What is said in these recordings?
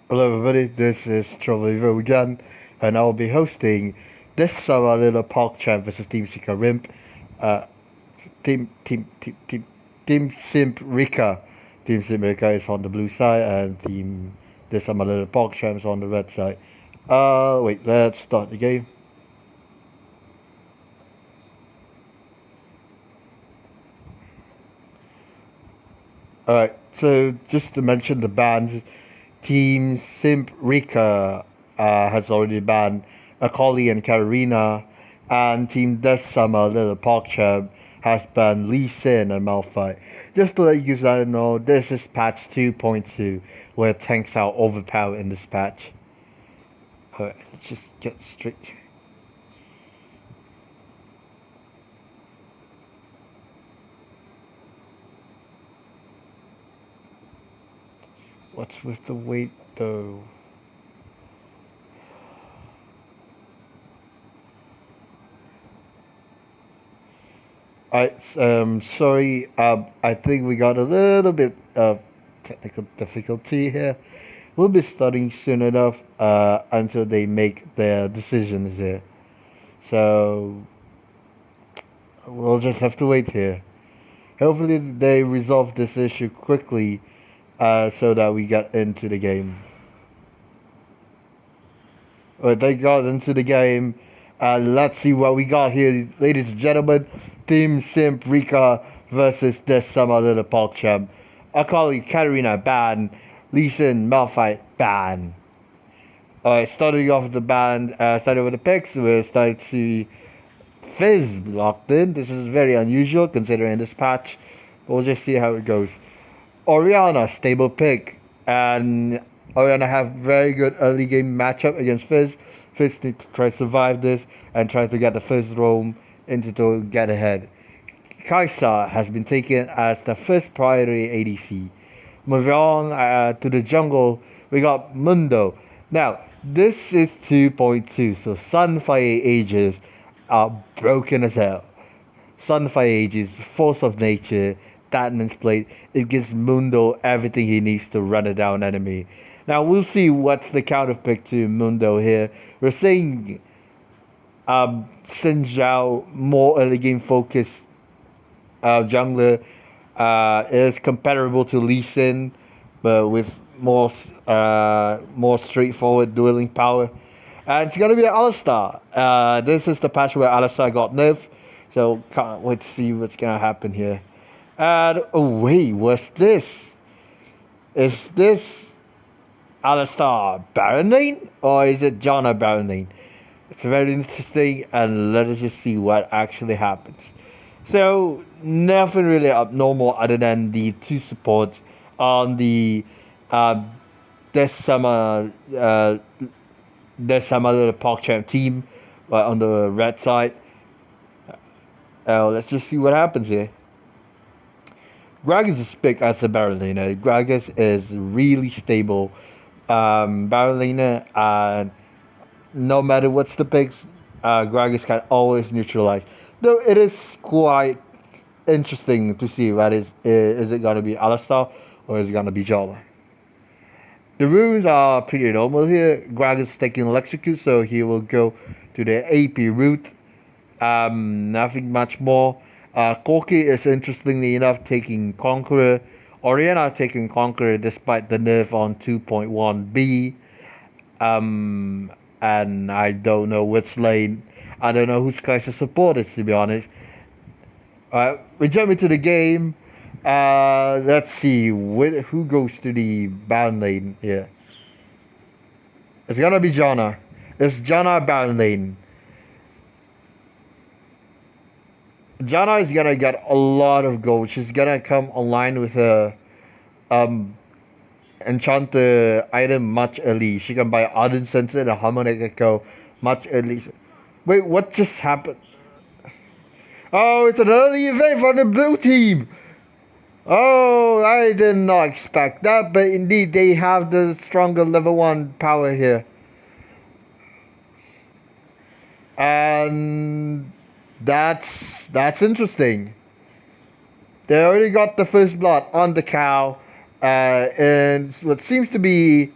Hello everybody, this is Trovo again, and I'll be hosting this summer little pogchamp versus Team Sika Rimp, uh, Team Simp Rika. Team Simp Rika is on the blue side, and this summer little pogchamp is on the red side. Wait, let's start the game. Alright, so just to mention the bans, Team Simp Rika has already banned Akali and Katarina, and Team Death Summer Little Pogchamp has banned Lee Sin and Malphite. Just to let you guys know, this is patch 2.2, where tanks are overpowered in this patch. Alright, let's just get straight. What's with the wait though? Sorry, I think we got a little bit of technical difficulty here. We'll be starting soon enough until they make their decisions here. So, we'll just have to wait here. Hopefully they resolve this issue quickly so that we get into the game. Alright, they got into the game. Let's see what we got here, ladies and gentlemen. Team Simp Rika versus this some other pogchamp. Akali Katarina ban. Lee Sin Malphite ban. Alright, starting off with the ban, starting with the picks, we're starting to see Fizz locked in. This is very unusual considering this patch. We'll just see how it goes. Orianna, stable pick. And Orianna have very good early game matchup against Fizz. Fizz need to try to survive this and try to get the first roam into to get ahead. Kaisa has been taken as the first priority ADC. Moving on to the jungle, we got Mundo. Now, this is 2.2, so Sunfire Ages are broken as hell. Sunfire Ages, Force of Nature, Tatman's Plate, it gives Mundo everything he needs to run it down enemy. Now we'll see what's the counter pick to Mundo here. We're saying Xin Zhao, more early game focused jungler, is comparable to Lee Sin, but with more straightforward dueling power. And it's gonna be Alistar. This is the patch where Alistar got nerfed, so can't wait to see what's gonna happen here. And oh wait, what's this? Is this Alistar Baron Lane or is it Janna Baron Lane? It's very interesting, and let us just see what actually happens. So nothing really abnormal other than the two supports on the this summer PogChamp team, on the red side. Let's just see what happens here. Gragas is picked as a Baron laner. Gragas is really stable Baron laner, and no matter what's the picks, Gragas can always neutralize. Though it is quite interesting to see what is it gonna be Alistar or is it gonna be Jala. The runes are pretty normal here. Gragas taking Electrocute, so he will go to the AP route. Nothing much more. Corki is interestingly enough taking Conqueror. Orianna taking Conqueror despite the nerf on 2.1b. And I don't know which lane. I don't know whose Kaiser support is, to be honest. We jump into the game. Let's see who goes to the Baron lane here. It's gonna be Janna. It's Janna Baron lane. Janna is gonna get a lot of gold. She's gonna come online with a enchanter item much early. She can buy Ardent Sensor and a Harmonic Echo much early. Wait, what just happened? Oh, it's an early event for the blue team. Oh, I did not expect that, but indeed they have the stronger level 1 power here. And that's interesting. They already got the first blood on the cow, and what seems to be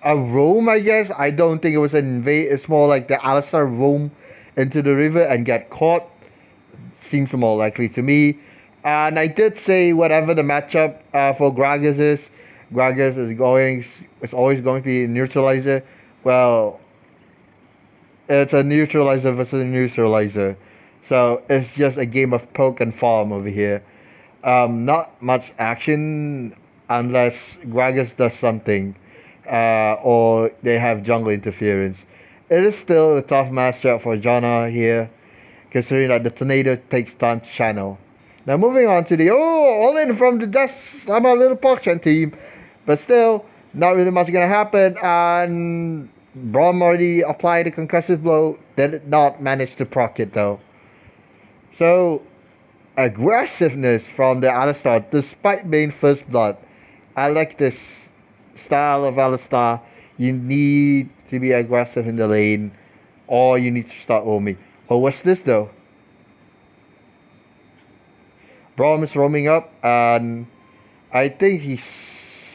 a roam, I guess. I don't think it was an invade. It's more like the Alistar roam into the river and get caught. Seems more likely to me. And I did say whatever the matchup for Gragas is, Gragas is always going to be a neutralizer. Well, it's a neutralizer versus a neutralizer. So it's just a game of poke and farm over here. Not much action unless Gragas does something, or they have jungle interference. It is still a tough matchup for Janna here, considering that the tornado takes time to channel. Now moving on to the all in from the Dez Sama little pogchamp team, but still not really much gonna happen. And Braum already applied a concussive blow, did not manage to proc it though. So aggressiveness from the Alistar, despite being first blood. I like this style of Alistar. You need to be aggressive in the lane, or you need to start roaming. Oh, what's this though? Braum is roaming up, and I think he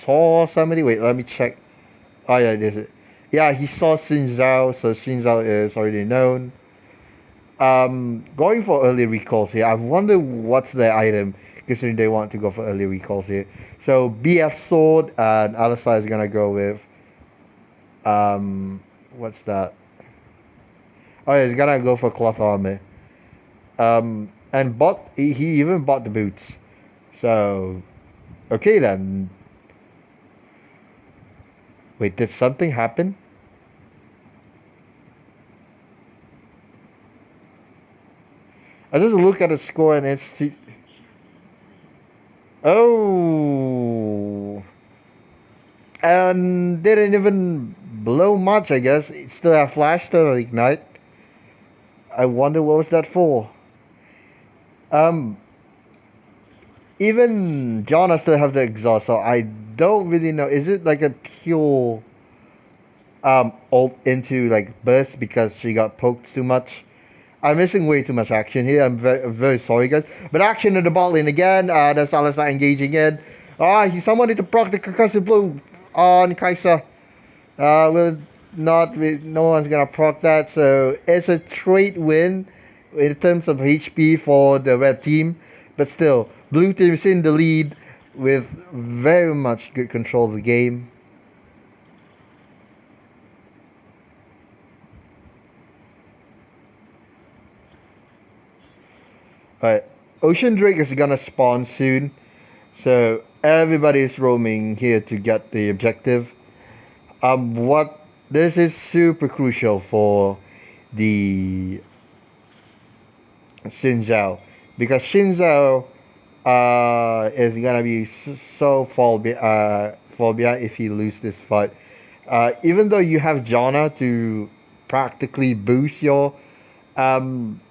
saw somebody. Wait, let me check. Oh yeah, there's it. Yeah, he saw Xin Zhao, so Xin Zhao is already known. Going for early recalls here. I wonder what's the item, considering they want to go for early recalls here. So BF Sword and Alistar is gonna go with what's that? Oh yeah, he's gonna go for cloth armor. And he even bought the boots. So okay then. Wait, did something happen? I just look at the score and it's oh, and didn't even blow much. I guess it still have flash to ignite. I wonder what was that for. Um, Even Janna still have the exhaust, so I don't really know. Is it like a pure ult into like burst because she got poked too much? I'm missing way too much action here. I'm very sorry, guys. But action in the bot lane again. That's Alistar engaging in. Someone need to proc the concussive blow on Kai'Sa. Will not. No one's gonna proc that. So it's a straight win in terms of HP for the red team. But still, blue team is in the lead with very much good control of the game. Alright, Ocean Drake is gonna spawn soon, so everybody is roaming here to get the objective. What this is super crucial for the Xin Zhao, because Xin Zhao is gonna be so fall behind if he loses this fight. Even though you have Janna to practically boost your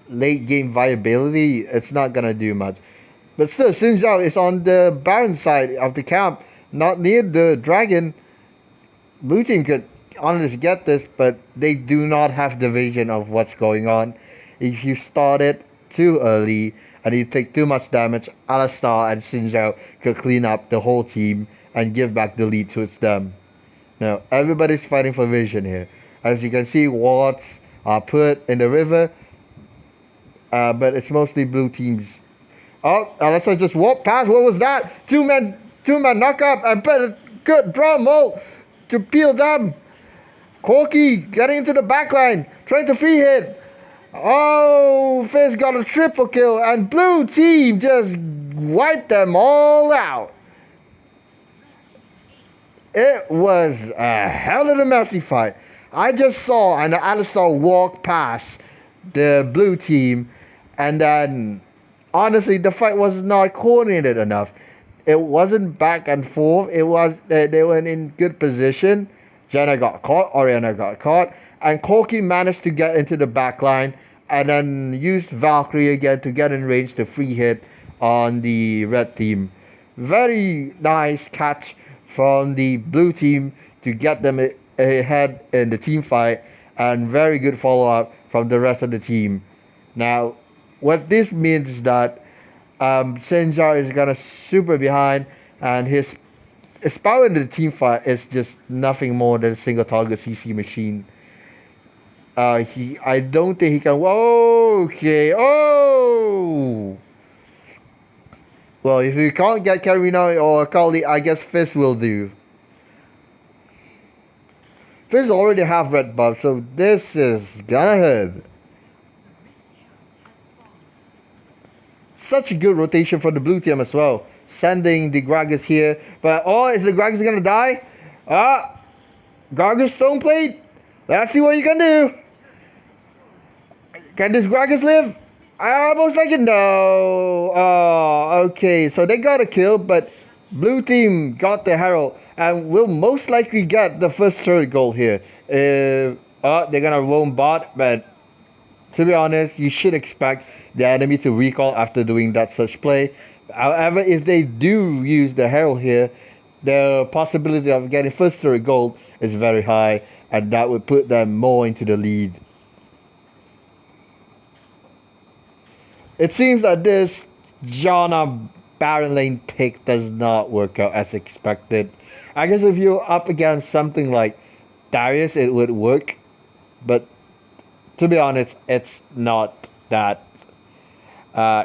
late game viability, it's not gonna do much. But still, Xin Zhao is on the Baron side of the camp, not near the dragon. Blue team could honestly get this, but they do not have the vision of what's going on. If you start it too early and you take too much damage, Alistar and Xin Zhao could clean up the whole team and give back the lead to them. Now, everybody's fighting for vision here. As you can see, wards are put in the river, but it's mostly blue teams. Oh, Alistar just walked past. What was that? Two men knock up and put a good drum roll to peel them. Corky getting into the backline, trying to free hit. Oh, Fizz got a triple kill, and blue team just wiped them all out. It was a hell of a messy fight. I just saw an Alistar walk past the blue team, and then honestly, the fight was not coordinated enough. It wasn't back and forth. It was they were in good position. Janna got caught, Orianna got caught, and Corky managed to get into the back line and then used Valkyrie again to get in range to free hit on the red team. Very nice catch from the blue team to get them ahead in the team fight, and very good follow-up from the rest of the team. Now, what this means is that Xin Zhao is gonna super behind, and his his power in the team fight is just nothing more than a single target CC machine. I don't think he can. Okay. Oh. Well, if you can't get Katarina or Akali, I guess Fizz will do. Fizz already have red buff, so this is gonna hurt. Such a good rotation for the blue team as well. Sending the Gragas here. But, oh, is the Gragas gonna die? Gragas Stone Plate. Let's see what you can do. Can this Gragas live? I almost like it. No. Oh, okay. So they got a kill, but blue team got the Herald and will most likely get the first third goal here. They're gonna roam bot, but to be honest, you should expect the enemy to recall after doing that such play. However, if they do use the Herald here, the possibility of getting first third goal is very high, and that would put them more into the lead. It seems that this Janna Baron lane pick does not work out as expected. I guess if you're up against something like Darius, it would work, but to be honest, it's not that.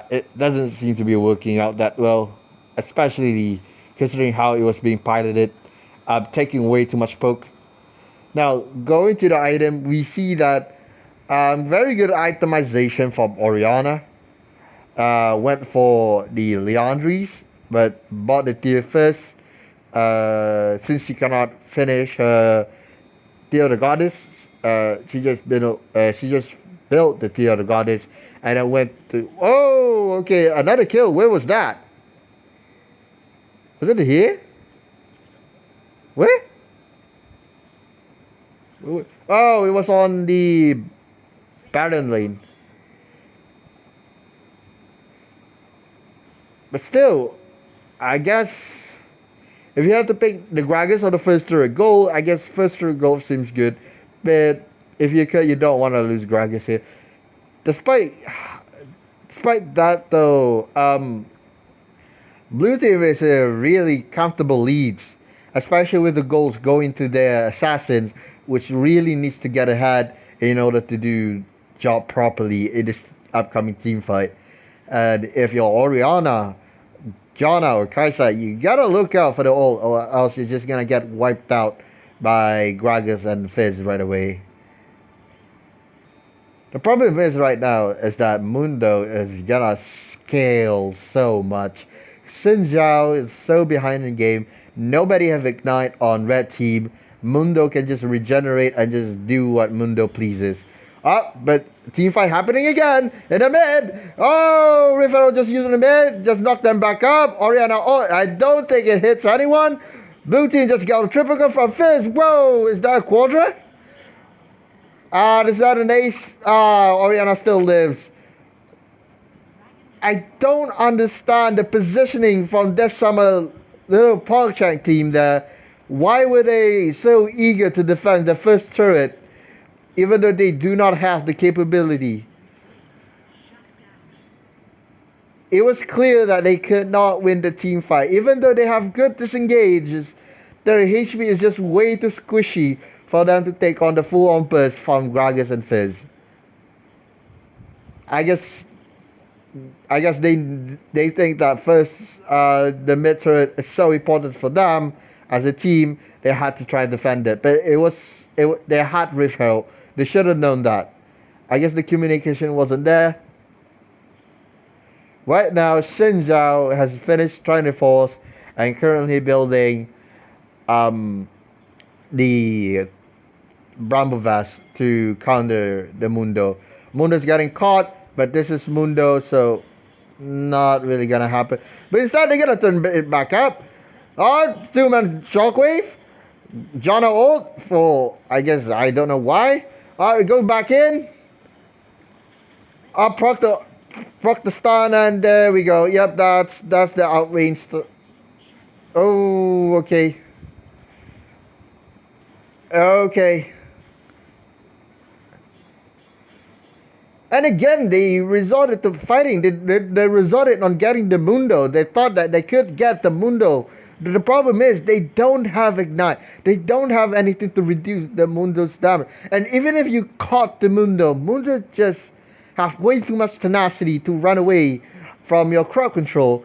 It doesn't seem to be working out that well, especially considering how it was being piloted, taking way too much poke. Now, going to the item, we see that very good itemization from Orianna. Went for the Leandries, but bought the tier first. Since she cannot finish her Tier of the Goddess, she just built the Tier of the Goddess, and then went to, oh, okay, another kill. Where was that? Was it here? Where? Oh, it was on the Baron lane. But still, I guess if you have to pick the Gragas or the first third goal, I guess first third goal seems good. But if you could, you don't want to lose Gragas here. Despite that though, blue team is a really comfortable leads, especially with the goals going to their assassins, which really needs to get ahead in order to do job properly in this upcoming team fight. And if you're Orianna, Janna, or Kaisa, you gotta look out for the ult, or else you're just gonna get wiped out by Gragas and Fizz right away. The problem is right now is that Mundo is gonna scale so much. Xin Zhao is so behind in the game. Nobody has Ignite on red team. Mundo can just regenerate and just do what Mundo pleases. But team fight happening again in the mid. Oh, Rifero just using the mid, just knocked them back up. Orianna, oh, I don't think it hits anyone. Blue team just got a triple kill from Fizz. Whoa, is that a Quadra? Is that an ace? Orianna still lives. I don't understand the positioning from this summer little pogchamp team there. Why were they so eager to defend the first turret, even though they do not have the capability? It was clear that they could not win the team fight. Even though they have good disengages, their HP is just way too squishy for them to take on the full-on burst from Gragas and Fizz. I guess they think that first the mid turret is so important for them as a team. They had to try to defend it, but they had Rift Herald. They should have known that. I guess the communication wasn't there. Right now, Xin Zhao has finished trying to force and currently building the Bramble Vast to counter the Mundo. Mundo's getting caught, but this is Mundo, so not really gonna happen. But instead, they're gonna turn it back up. Oh, two-man shockwave. Janna ult for, I guess, I don't know why. It goes back in. Proc the stun, and there we go. Yep, that's the outrange. Oh, okay. Okay. And again, they resorted to fighting. They resorted on getting the Mundo. They thought that they could get the Mundo The problem is they don't have ignite. They don't have anything to reduce the Mundo's damage. And even if you caught the Mundo just have way too much tenacity to run away from your crowd control.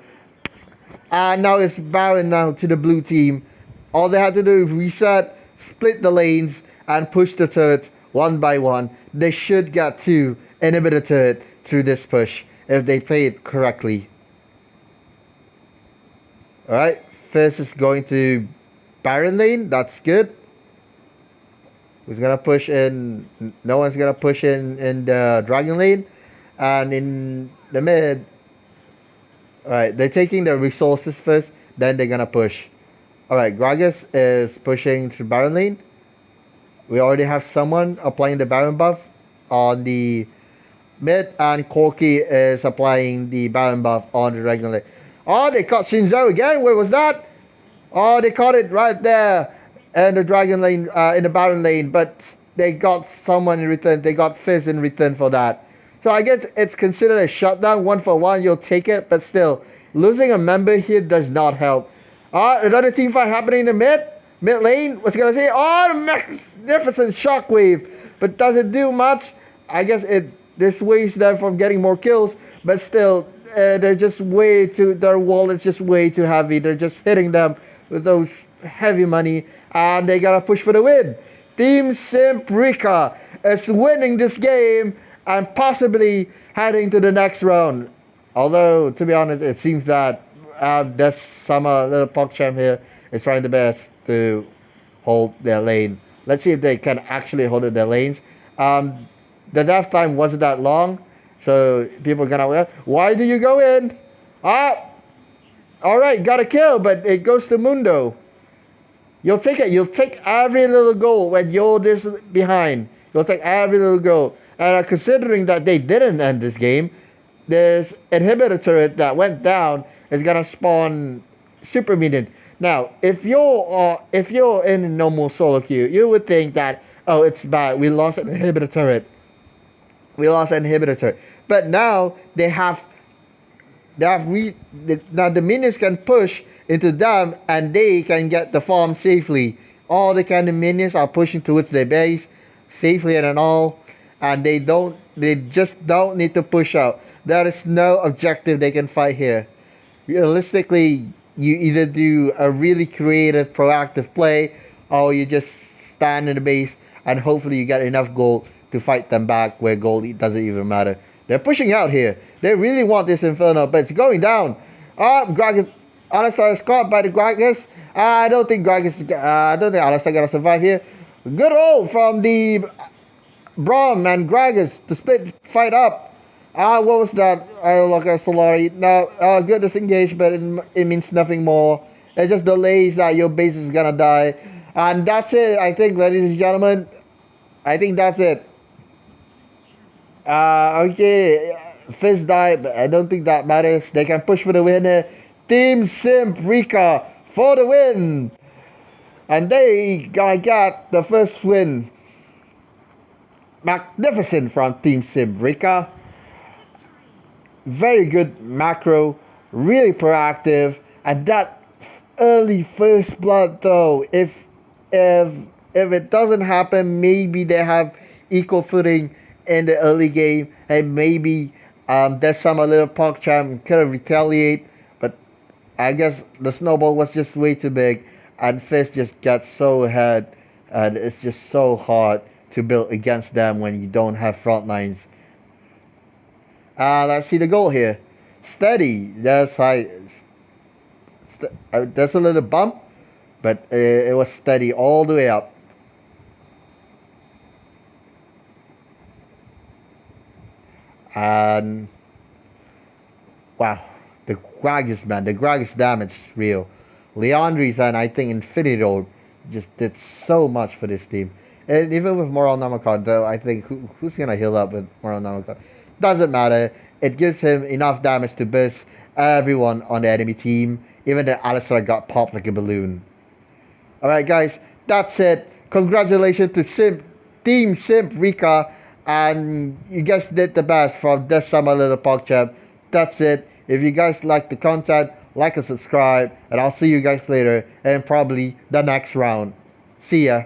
And now it's bowing now to the blue team. All they have to do is reset, split the lanes, and push the turrets one by one. They should get 2 inhibitor turret through this push if they play it correctly. Alright, Fizz is going to Baron lane, that's good. Who's gonna push in? No one's gonna push in the Dragon lane. And in the mid, alright, they're taking the resources first, then they're gonna push. Alright, Gragas is pushing to Baron lane. We already have someone applying the Baron buff on the mid, and Corki is applying the Baron buff on the regular lane. Oh, they caught Shinzo again. Where was that? Oh, they caught it right there in the Dragon lane, in the Baron lane, but they got someone in return. They got Fizz in return for that. So I guess it's considered a shutdown, 1-for-1. You'll take it, but still, losing a member here does not help. Another team fight happening in the mid lane. What's it gonna say? Oh, magnificent shockwave, but does it do much? I guess it dissuades them from getting more kills, but still, they're just way too. Their wall is just way too heavy. They're just hitting them with those heavy money, and they gotta push for the win. Team Simp Rika is winning this game and possibly heading to the next round. Although, to be honest, it seems that there's some little pogchamp here is trying the best to hold their lane. Let's see if they can actually hold their lanes. The death time wasn't that long, so people are gonna. Why do you go in? Alright, got a kill, but it goes to Mundo. You'll take it. You'll take every little goal when you're this behind. You'll take every little goal. And considering that they didn't end this game, this inhibitor turret that went down is gonna spawn super minion. Now, if you're in normal solo queue, you would think that, oh, it's bad. We lost an inhibitor turret. But now now the minions can push into them and they can get the farm safely. All the kind of minions are pushing towards their base safely and all, and they just don't need to push out. There is no objective they can fight here. Realistically, you either do a really creative, proactive play, or you just stand in the base and hopefully you get enough gold to fight them back where gold doesn't even matter. They're pushing out here. They really want this Inferno, but it's going down. Gragas, Alistar is caught by the Gragas. I don't think Alistar gonna survive here. Good roll from the Braum and Gragas to split fight up. What was that? Look at Solari. Now, good disengage, but it means nothing more. It just delays that your base is gonna die. And that's it, I think, ladies and gentlemen. I think that's it. Okay, Fizz died, but I don't think that matters. They can push for the winner. Team Simp Rika for the win. And they gonna get the first win. Magnificent from Team Simp Rika. Very good macro, really proactive, and that early first blood though, if it doesn't happen, maybe they have equal footing in the early game, and maybe there's some little pogchamp could retaliate, but I guess the snowball was just way too big, and Fizz just gets so ahead, and it's just so hard to build against them when you don't have front lines. Let's see the goal here. Steady. There's a little bump, but it was steady all the way up. And wow, the Gragas, man, the Gragas damage is real. Leandri's and I think Infinity Orb just did so much for this team. And even with Moral Namakon, though, I think who's gonna heal up with Moral Namakon? Doesn't matter. It gives him enough damage to burst everyone on the enemy team. Even the Alistar got popped like a balloon. Alright guys, that's it. Congratulations to Team Simp Rika. And you guys did the best from this summer little pogchamp. That's it. If you guys like the content, like and subscribe, and I'll see you guys later and probably the next round. See ya.